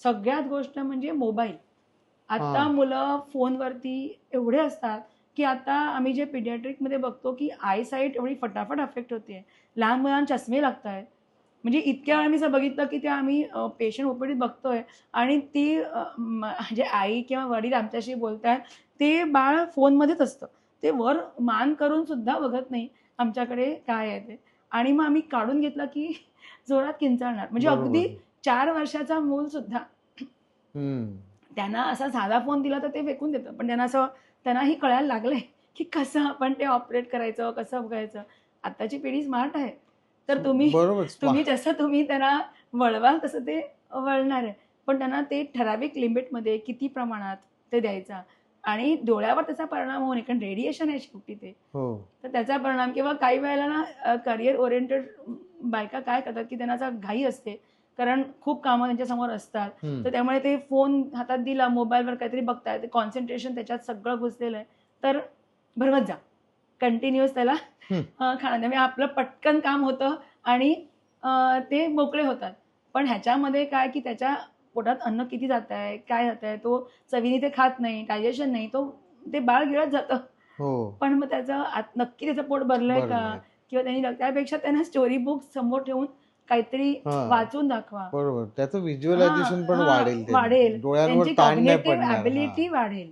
सगळ्यात गोष्ट म्हणजे मोबाईल. आता मुलं फोनवरती एवढे असतात की आता आम्ही जे पिडियाट्रिकमध्ये बघतो की आय साईट एवढी फटाफट अफेक्ट होते. लहान मुलांना चष्मे लागत आहेत. म्हणजे इतक्या वेळा मी असं बघितलं की त्या आम्ही पेशंट ओपीडीत बघतोय आणि ती म्हणजे आई किंवा वडील आमच्याशी बोलतायत, ते बाळ फोनमध्येच असतं. ते वर मान करून सुद्धा बघत नाही आमच्याकडे काय आहे ते. आणि मग आम्ही काढून घेतलं की जोरात किंचाळणार. म्हणजे अगदी 4 वर्षाचा मूल सुद्धा त्यांना असा साधा फोन दिला तर ते फेकून देतं. पण त्यांनाही कळायला लागलंय की कसं आपण ते ऑपरेट करायचं, कसं बघायचं. आताची पिढी स्मार्ट आहे. तर तुम्ही जसं त्यांना वळवाल तसं ते वळणार आहे. पण त्यांना ते ठराविक लिमिटमध्ये किती प्रमाणात ते द्यायचा आणि डोळ्यावर त्याचा परिणाम होऊ नये, कारण रेडिएशन आहे शेवटी ते. तर त्याचा परिणाम किंवा काही वेळेला ना करिअर ओरिएंटेड बायका काय करतात की त्यांना घाई असते, कारण खूप कामं त्यांच्यासमोर असतात. तर त्यामुळे ते फोन हातात दिला, मोबाईलवर काहीतरी बघताय, ते कॉन्सन्ट्रेशन त्याच्यात सगळं घुसलेलं आहे. तर भरवत जा. कंटिन्युअस त्याला त्यामुळे आपलं पटकन काम होतं आणि ते मोकळे होतात. पण ह्याच्यामध्ये काय की त्याच्या पोटात अन्न किती जात आहे, काय जात आहे, तो चवीने ते खात नाही, डायजेशन नाही, ते बाळ गिळत जातं. पण मग नक्की त्याचं पोट भरलंय का किंवा त्यांनी त्यापेक्षा त्यांना स्टोरी बुक समोर ठेवून काहीतरी वाचून दाखवा. बरोबर, त्याचं व्हिज्युअलायझेशन पण वाढेल, त्यांची कॉग्निटिव्ह ॲबिलिटी वाढेल.